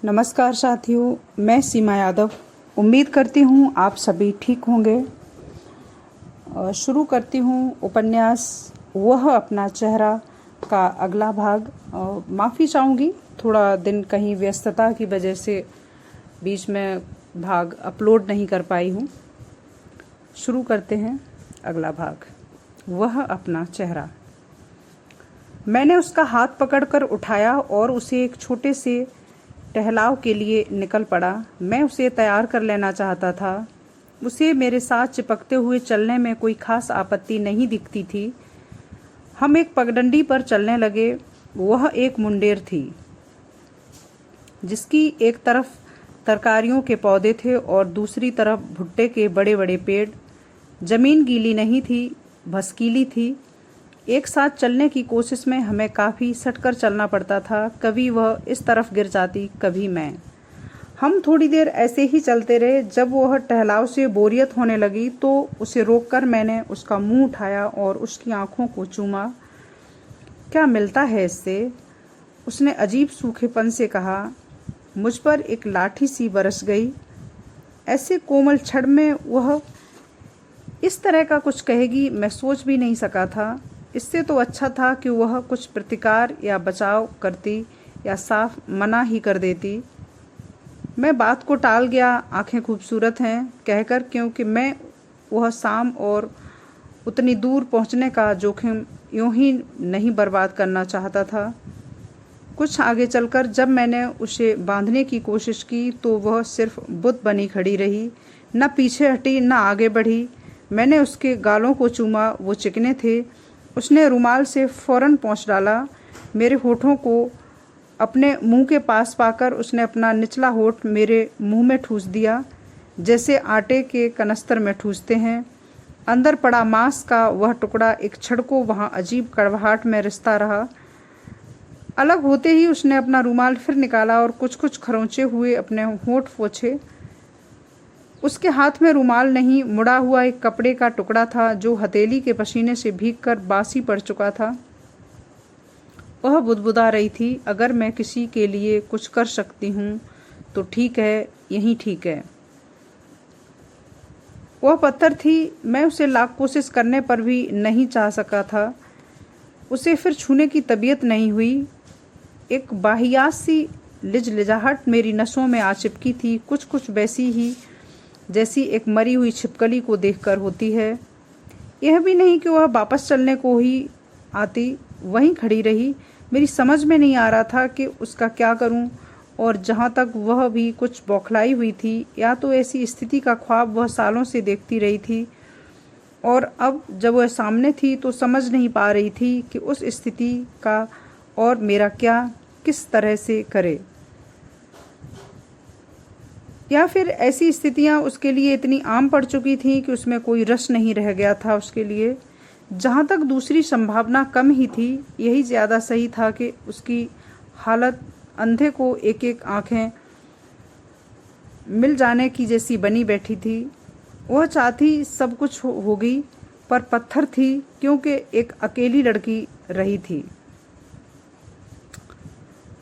नमस्कार साथियों, मैं सीमा यादव। उम्मीद करती हूँ आप सभी ठीक होंगे। शुरू करती हूँ उपन्यास वह अपना चेहरा का अगला भाग। माफ़ी चाहूँगी, थोड़ा दिन कहीं व्यस्तता की वजह से बीच में भाग अपलोड नहीं कर पाई हूँ। शुरू करते हैं अगला भाग, वह अपना चेहरा। मैंने उसका हाथ पकड़कर उठाया और उसे एक छोटे से टहलाव के लिए निकल पड़ा। मैं उसे तैयार कर लेना चाहता था। उसे मेरे साथ चिपकते हुए चलने में कोई खास आपत्ति नहीं दिखती थी। हम एक पगडंडी पर चलने लगे। वह एक मुंडेर थी जिसकी एक तरफ तरकारियों के पौधे थे और दूसरी तरफ भुट्टे के बड़े बड़े पेड़। जमीन गीली नहीं थी, भसकीली थी। एक साथ चलने की कोशिश में हमें काफ़ी सटकर चलना पड़ता था। कभी वह इस तरफ गिर जाती, कभी मैं। हम थोड़ी देर ऐसे ही चलते रहे। जब वह टहलाव से बोरियत होने लगी तो उसे रोककर मैंने उसका मुंह उठाया और उसकी आंखों को चूमा। क्या मिलता है इससे? उसने अजीब सूखेपन से कहा। मुझ पर एक लाठी सी बरस गई। ऐसे कोमल क्षण में वह इस तरह का कुछ कहेगी मैं सोच भी नहीं सका था। इससे तो अच्छा था कि वह कुछ प्रतिकार या बचाव करती या साफ मना ही कर देती। मैं बात को टाल गया, आंखें खूबसूरत हैं कहकर, क्योंकि मैं वह शाम और उतनी दूर पहुंचने का जोखिम यूं ही नहीं बर्बाद करना चाहता था। कुछ आगे चलकर जब मैंने उसे बांधने की कोशिश की तो वह सिर्फ बुत बनी खड़ी रही, न पीछे हटी न आगे बढ़ी। मैंने उसके गालों को चूमा, वो चिकने थे। उसने रुमाल से फौरन पोंछ डाला। मेरे होठों को अपने मुंह के पास पाकर उसने अपना निचला होठ मेरे मुंह में ठूस दिया, जैसे आटे के कनस्तर में ठूसते हैं। अंदर पड़ा मांस का वह टुकड़ा एक क्षण को वहाँ अजीब कड़वाहट में रिसता रहा। अलग होते ही उसने अपना रुमाल फिर निकाला और कुछ कुछ खरोंचे हुए अपने होठ पोंछे। उसके हाथ में रुमाल नहीं, मुड़ा हुआ एक कपड़े का टुकड़ा था जो हथेली के पसीने से भीगकर बासी पड़ चुका था। वह बुदबुदा रही थी, अगर मैं किसी के लिए कुछ कर सकती हूँ तो ठीक है, यही ठीक है। वह पत्थर थी। मैं उसे लाख कोशिश करने पर भी नहीं चाह सका था। उसे फिर छूने की तबीयत नहीं हुई। एक बाहियात सी लिजलिजाहट मेरी नसों में आ चिपकी थी, कुछ कुछ वैसी ही जैसी एक मरी हुई छिपकली को देखकर होती है। यह भी नहीं कि वह वापस चलने को ही आती, वहीं खड़ी रही। मेरी समझ में नहीं आ रहा था कि उसका क्या करूं, और जहां तक वह भी कुछ बौखलाई हुई थी, या तो ऐसी स्थिति का ख्वाब वह सालों से देखती रही थी, और अब जब वह सामने थी तो समझ नहीं पा रही थी कि उस स्थिति का और मेरा क्या किस तरह से करे, या फिर ऐसी स्थितियां उसके लिए इतनी आम पड़ चुकी थीं कि उसमें कोई रस नहीं रह गया था उसके लिए। जहां तक दूसरी संभावना कम ही थी, यही ज़्यादा सही था कि उसकी हालत अंधे को एक एक आंखें मिल जाने की जैसी बनी बैठी थी। वह चाहती सब कुछ होगी, पर पत्थर थी, क्योंकि एक अकेली लड़की रही थी।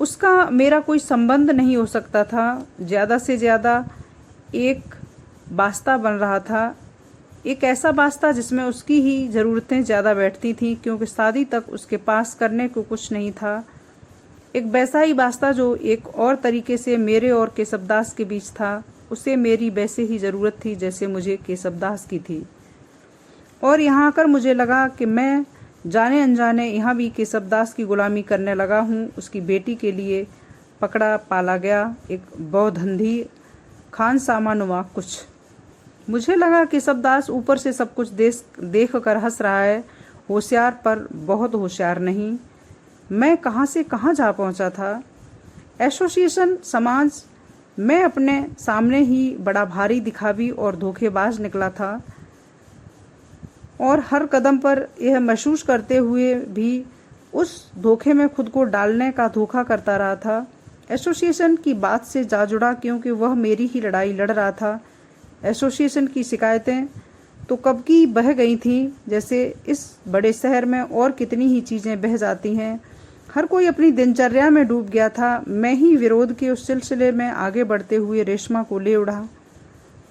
उसका मेरा कोई संबंध नहीं हो सकता था। ज़्यादा से ज़्यादा एक वास्ता बन रहा था, एक ऐसा वास्ता जिसमें उसकी ही ज़रूरतें ज़्यादा बैठती थीं, क्योंकि शादी तक उसके पास करने को कुछ नहीं था। एक वैसा ही वास्ता जो एक और तरीके से मेरे और केशवदास के बीच था। उसे मेरी वैसे ही ज़रूरत थी जैसे मुझे केशवदास की थी। और यहाँ आकर मुझे लगा कि मैं जाने अनजाने यहाँ भी केशवदास की गुलामी करने लगा हूँ। उसकी बेटी के लिए पकड़ा पाला गया एक बहुधंधी खान सामानुमा कुछ। मुझे लगा केशवदास ऊपर से सब कुछ देख कर हंस रहा है, होशियार पर बहुत होशियार नहीं। मैं कहाँ से कहाँ जा पहुँचा था। एसोसिएशन समाज मैं अपने सामने ही बड़ा भारी दिखावी और धोखेबाज निकला था, और हर कदम पर यह महसूस करते हुए भी उस धोखे में खुद को डालने का धोखा करता रहा था। एसोसिएशन की बात से जा जुड़ा, क्योंकि वह मेरी ही लड़ाई लड़ रहा था। एसोसिएशन की शिकायतें तो कब की बह गई थीं, जैसे इस बड़े शहर में और कितनी ही चीज़ें बह जाती हैं। हर कोई अपनी दिनचर्या में डूब गया था। मैं ही विरोध के उस सिलसिले में आगे बढ़ते हुए रेशमा को ले उड़ा।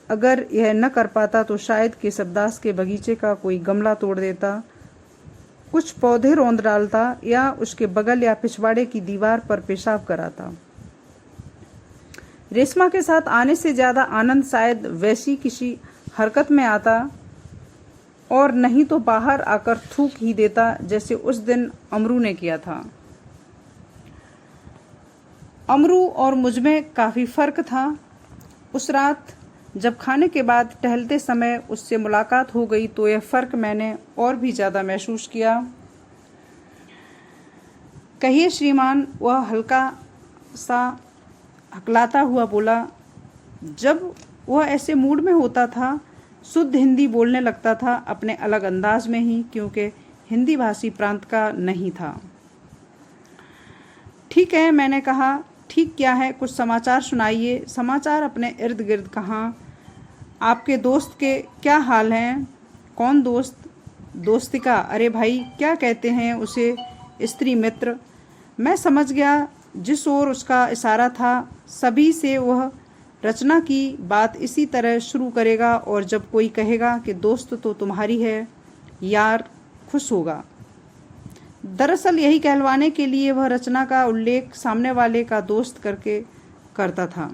अगर यह न कर पाता तो शायद केशवदास के बगीचे का कोई गमला तोड़ देता, कुछ पौधे रौंद डालता या उसके बगल या पिछवाड़े की दीवार पर पेशाब कराता। रेशमा के साथ आने से ज्यादा आनंद शायद वैसी किसी हरकत में आता, और नहीं तो बाहर आकर थूक ही देता जैसे उस दिन अमरू ने किया था। अमरू और मुझमें काफ़ी फ़र्क था। उस रात जब खाने के बाद टहलते समय उससे मुलाकात हो गई तो यह फ़र्क मैंने और भी ज़्यादा महसूस किया। कहिए श्रीमान, वह हल्का सा हकलाता हुआ बोला। जब वह ऐसे मूड में होता था शुद्ध हिंदी बोलने लगता था, अपने अलग अंदाज में ही, क्योंकि हिंदी भाषी प्रांत का नहीं था। ठीक है, मैंने कहा। ठीक क्या है, कुछ समाचार सुनाइए। समाचार अपने इर्द गिर्द कहाँ? आपके दोस्त के क्या हाल हैं? कौन दोस्त? दोस्तिका? अरे भाई, क्या कहते हैं उसे? स्त्री मित्र। मैं समझ गया जिस ओर उसका इशारा था। सभी से वह रचना की बात इसी तरह शुरू करेगा, और जब कोई कहेगा कि दोस्त तो तुम्हारी है यार, खुश होगा। दरअसल यही कहलवाने के लिए वह रचना का उल्लेख सामने वाले का दोस्त करके करता था।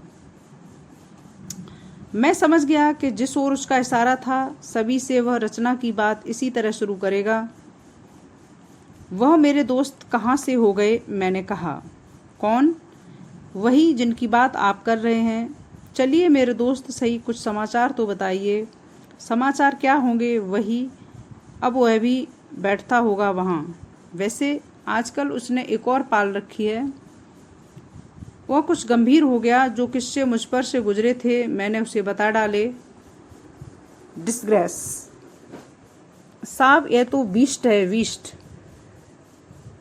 मैं समझ गया कि जिस ओर उसका इशारा था, सभी से वह रचना की बात इसी तरह शुरू करेगा। वह मेरे दोस्त कहाँ से हो गए? मैंने कहा। कौन? वही जिनकी बात आप कर रहे हैं। चलिए मेरे दोस्त सही, कुछ समाचार तो बताइए। समाचार क्या होंगे? वही, अब वह भी बैठता होगा वहाँ। वैसे आजकल उसने एक और पाल रखी है। वह कुछ गंभीर हो गया। जो किस्से मुझ पर से गुजरे थे मैंने उसे बता डाले। डिस्ग्रेस साहब, यह तो बीस्ट है, बीस्ट।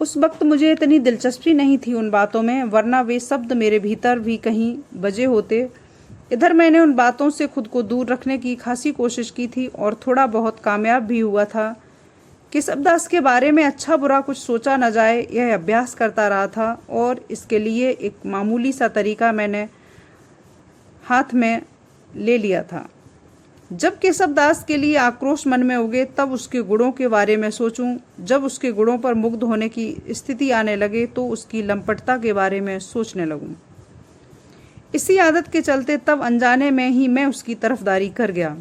उस वक्त मुझे इतनी दिलचस्पी नहीं थी उन बातों में, वरना वे शब्द मेरे भीतर भी कहीं बजे होते। इधर मैंने उन बातों से खुद को दूर रखने की खासी कोशिश की थी और थोड़ा बहुत कामयाब भी हुआ था। केशवदास के बारे में अच्छा बुरा कुछ सोचा न जाए, यह अभ्यास करता रहा था, और इसके लिए एक मामूली सा तरीका मैंने हाथ में ले लिया था। जब केशवदास के लिए आक्रोश मन में उगे तब उसके गुणों के बारे में सोचूं। जब उसके गुणों पर मुग्ध होने की स्थिति आने लगे तो उसकी लंपटता के बारे में सोचने लगूं। इसी आदत के चलते तब अनजाने में ही मैं उसकी तरफदारी कर गया।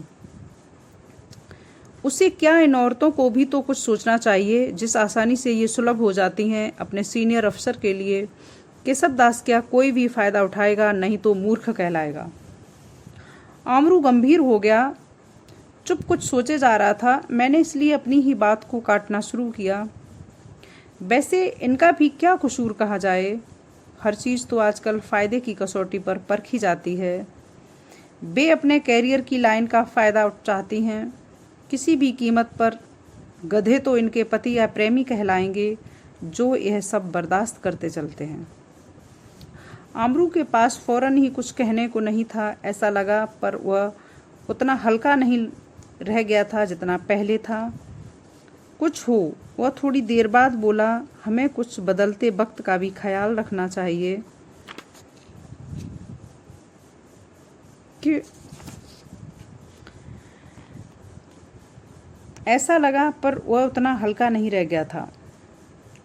उसे क्या, इन औरतों को भी तो कुछ सोचना चाहिए जिस आसानी से ये सुलभ हो जाती हैं अपने सीनियर अफसर के लिए। केशवदास क्या कोई भी फायदा उठाएगा, नहीं तो मूर्ख कहलाएगा। आमरू गंभीर हो गया, चुप कुछ सोचे जा रहा था। मैंने इसलिए अपनी ही बात को काटना शुरू किया। वैसे इनका भी क्या कसूर कहा जाए? हर चीज़ तो आजकल फ़ायदे की कसौटी पर परखी जाती है। वे अपने कैरियर की लाइन का फ़ायदा चाहती हैं किसी भी कीमत पर। गधे तो इनके पति या प्रेमी कहलाएंगे जो यह सब बर्दाश्त करते चलते हैं। आमरू के पास फौरन ही कुछ कहने को नहीं था ऐसा लगा, पर वह उतना हल्का नहीं रह गया था जितना पहले था। कुछ हो, वह थोड़ी देर बाद बोला, हमें कुछ बदलते वक्त का भी ख्याल रखना चाहिए कि ऐसा लगा, पर वह उतना हल्का नहीं रह गया था।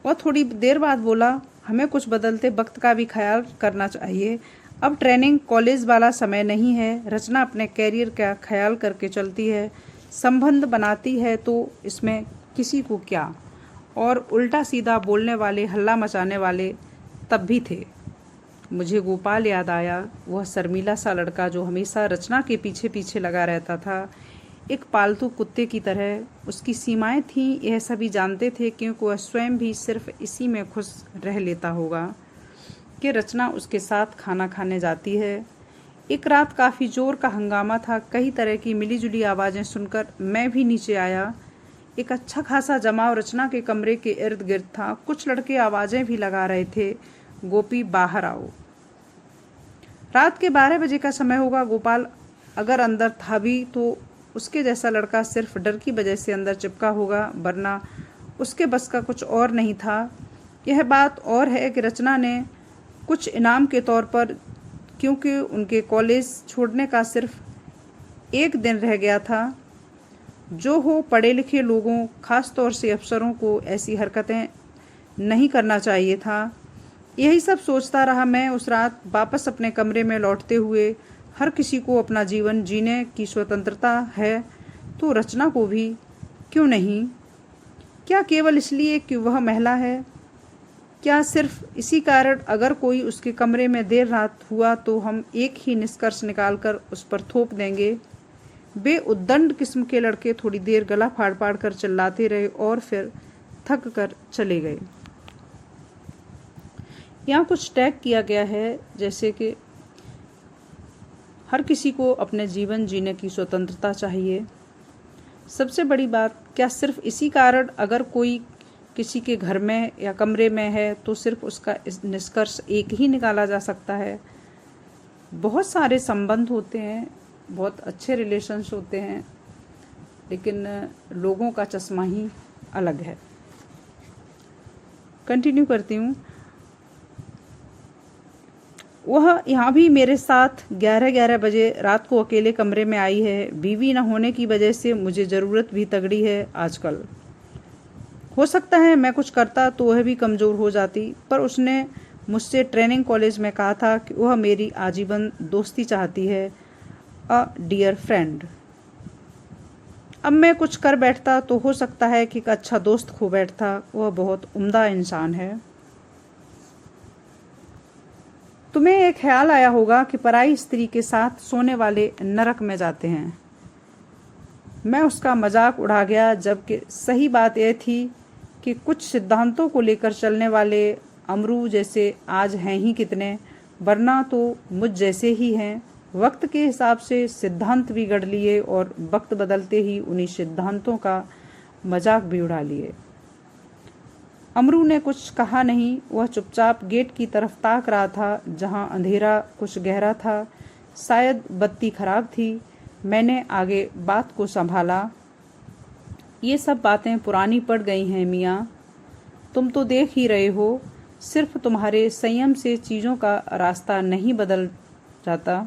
वह थोड़ी देर बाद बोला, हमें कुछ बदलते वक्त का भी ख्याल करना चाहिए। अब ट्रेनिंग कॉलेज वाला समय नहीं है। रचना अपने कैरियर का ख्याल करके चलती है, संबंध बनाती है, तो इसमें किसी को क्या। और उल्टा सीधा बोलने वाले, हल्ला मचाने वाले तब भी थे। मुझे गोपाल याद आया, वह शर्मीला सा लड़का जो हमेशा रचना के पीछे पीछे लगा रहता था, एक पालतू कुत्ते की तरह। उसकी सीमाएं थीं, यह सभी जानते थे, क्योंकि वह स्वयं भी सिर्फ इसी में खुश रह लेता होगा कि रचना उसके साथ खाना खाने जाती है। एक रात काफ़ी जोर का हंगामा था। कई तरह की मिलीजुली आवाज़ें सुनकर मैं भी नीचे आया। एक अच्छा खासा जमाव रचना के कमरे के इर्द गिर्द था। कुछ लड़के आवाज़ें भी लगा रहे थे, गोपी बाहर आओ। रात के 12 बजे का समय होगा। गोपाल अगर अंदर था भी तो उसके जैसा लड़का सिर्फ डर की वजह से अंदर चिपका होगा, वरना उसके बस का कुछ और नहीं था। यह बात और है कि रचना ने कुछ इनाम के तौर पर, क्योंकि उनके कॉलेज छोड़ने का सिर्फ एक दिन रह गया था, जो हो पढ़े लिखे लोगों, खास तौर से अफसरों को ऐसी हरकतें नहीं करना चाहिए था। यही सब सोचता रहा मैं उस रात। वापस अपने कमरे में लौटते हुए हर किसी को अपना जीवन जीने की स्वतंत्रता है, तो रचना को भी क्यों नहीं? क्या केवल इसलिए कि वह महिला है? क्या सिर्फ इसी कारण अगर कोई उसके कमरे में देर रात हुआ तो हम एक ही निष्कर्ष निकालकर उस पर थोप देंगे? वे उद्दंड किस्म के लड़के थोड़ी देर गला फाड़ फाड़ कर चिल्लाते रहे और फिर थक कर चले गए। यहाँ कुछ टैग किया गया है, जैसे कि हर किसी को अपने जीवन जीने की स्वतंत्रता चाहिए। सबसे बड़ी बात, क्या सिर्फ इसी कारण अगर कोई किसी के घर में या कमरे में है तो सिर्फ उसका निष्कर्ष एक ही निकाला जा सकता है? बहुत सारे संबंध होते हैं, बहुत अच्छे रिलेशंस होते हैं, लेकिन लोगों का चश्मा ही अलग है। कंटिन्यू करती हूँ। वह यहाँ भी मेरे साथ 11-11 बजे रात को अकेले कमरे में आई है। बीवी न होने की वजह से मुझे ज़रूरत भी तगड़ी है आजकल। हो सकता है मैं कुछ करता तो वह भी कमज़ोर हो जाती, पर उसने मुझसे ट्रेनिंग कॉलेज में कहा था कि वह मेरी आजीवन दोस्ती चाहती है, अ डियर फ्रेंड। अब मैं कुछ कर बैठता तो हो सकता है कि एक अच्छा दोस्त खो बैठता। वह बहुत उम्दा इंसान है। तुम्हें एक ख्याल आया होगा कि पराई स्त्री के साथ सोने वाले नरक में जाते हैं। मैं उसका मजाक उड़ा गया, जबकि सही बात यह थी कि कुछ सिद्धांतों को लेकर चलने वाले अमरू जैसे आज हैं ही कितने, वरना तो मुझ जैसे ही हैं। वक्त के हिसाब से सिद्धांत भी गढ़ लिए और वक्त बदलते ही उन्हीं सिद्धांतों का मजाक भी उड़ा लिए। अमरू ने कुछ कहा नहीं। वह चुपचाप गेट की तरफ ताक रहा था, जहां अंधेरा कुछ गहरा था। शायद बत्ती खराब थी। मैंने आगे बात को संभाला। ये सब बातें पुरानी पड़ गई हैं मियाँ, तुम तो देख ही रहे हो। सिर्फ तुम्हारे संयम से चीज़ों का रास्ता नहीं बदल जाता।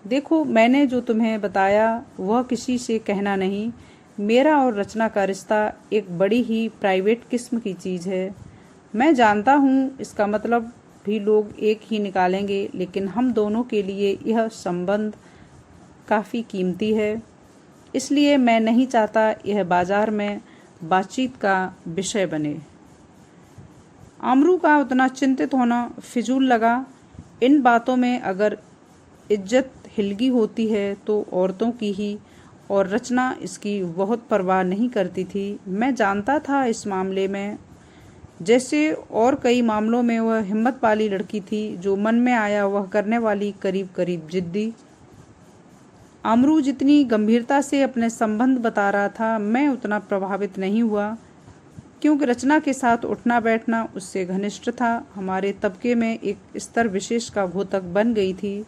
देखो, मैंने जो तुम्हें बताया वह किसी से कहना नहीं। मेरा और रचना का रिश्ता एक बड़ी ही प्राइवेट किस्म की चीज़ है। मैं जानता हूँ इसका मतलब भी लोग एक ही निकालेंगे, लेकिन हम दोनों के लिए यह संबंध काफ़ी कीमती है। इसलिए मैं नहीं चाहता यह बाजार में बातचीत का विषय बने। अमरू का उतना चिंतित होना फिजूल लगा। इन बातों में अगर इज्जत हिलगी होती है तो औरतों की ही, और रचना इसकी बहुत परवाह नहीं करती थी। मैं जानता था इस मामले में, जैसे और कई मामलों में, वह हिम्मत वाली लड़की थी, जो मन में आया वह करने वाली, करीब करीब जिद्दी। अमरू जितनी गंभीरता से अपने संबंध बता रहा था, मैं उतना प्रभावित नहीं हुआ, क्योंकि रचना के साथ उठना बैठना उससे घनिष्ठ था। हमारे तबके में एक स्तर विशेष का घोतक बन गई थी।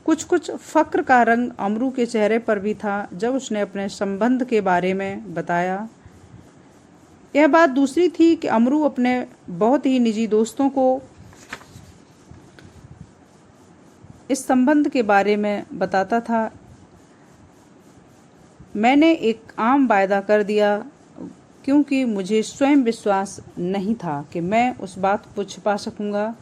कुछ कुछ फक्र का रंग अमरू के चेहरे पर भी था जब उसने अपने संबंध के बारे में बताया। यह बात दूसरी थी कि अमरू अपने बहुत ही निजी दोस्तों को इस संबंध के बारे में बताता था। मैंने एक आम वायदा कर दिया, क्योंकि मुझे स्वयं विश्वास नहीं था कि मैं उस बात को छिपा सकूंगा,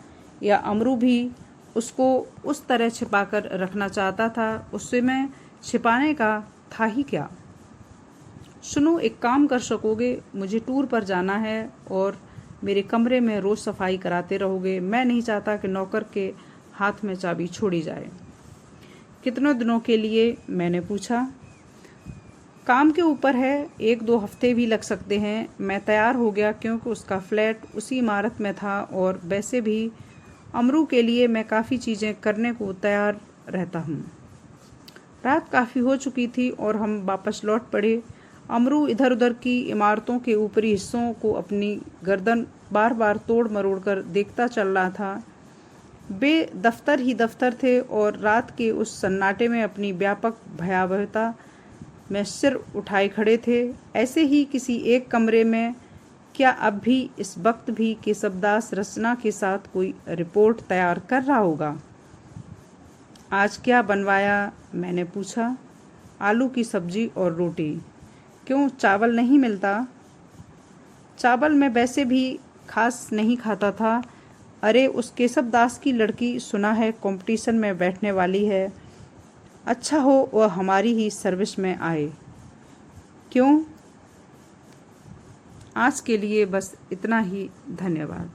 या अमरू भी उसको उस तरह छिपाकर रखना चाहता था। उससे मैं छिपाने का था ही क्या। सुनो, एक काम कर सकोगे? मुझे टूर पर जाना है और मेरे कमरे में रोज़ सफाई कराते रहोगे। मैं नहीं चाहता कि नौकर के हाथ में चाबी छोड़ी जाए। कितने दिनों के लिए? मैंने पूछा। काम के ऊपर है, 1-2 हफ्ते भी लग सकते हैं। मैं तैयार हो गया, क्योंकि उसका फ्लैट उसी इमारत में था, और वैसे भी अमरू के लिए मैं काफ़ी चीज़ें करने को तैयार रहता हूँ। रात काफ़ी हो चुकी थी और हम वापस लौट पड़े। अमरू इधर उधर की इमारतों के ऊपरी हिस्सों को अपनी गर्दन बार बार तोड़ मरोड़ कर देखता चल रहा था। वे दफ्तर ही दफ्तर थे और रात के उस सन्नाटे में अपनी व्यापक भयावहता में सिर उठाए खड़े थे। ऐसे ही किसी एक कमरे में क्या अब भी इस वक्त भी केशवदास रचना के साथ कोई रिपोर्ट तैयार कर रहा होगा? आज क्या बनवाया? मैंने पूछा। आलू की सब्जी और रोटी। क्यों, चावल नहीं मिलता? चावल मैं वैसे भी खास नहीं खाता था। अरे, उस केशवदास की लड़की सुना है कंपटीशन में बैठने वाली है। अच्छा हो वह हमारी ही सर्विस में आए। क्यों? आज के लिए बस इतना ही। धन्यवाद।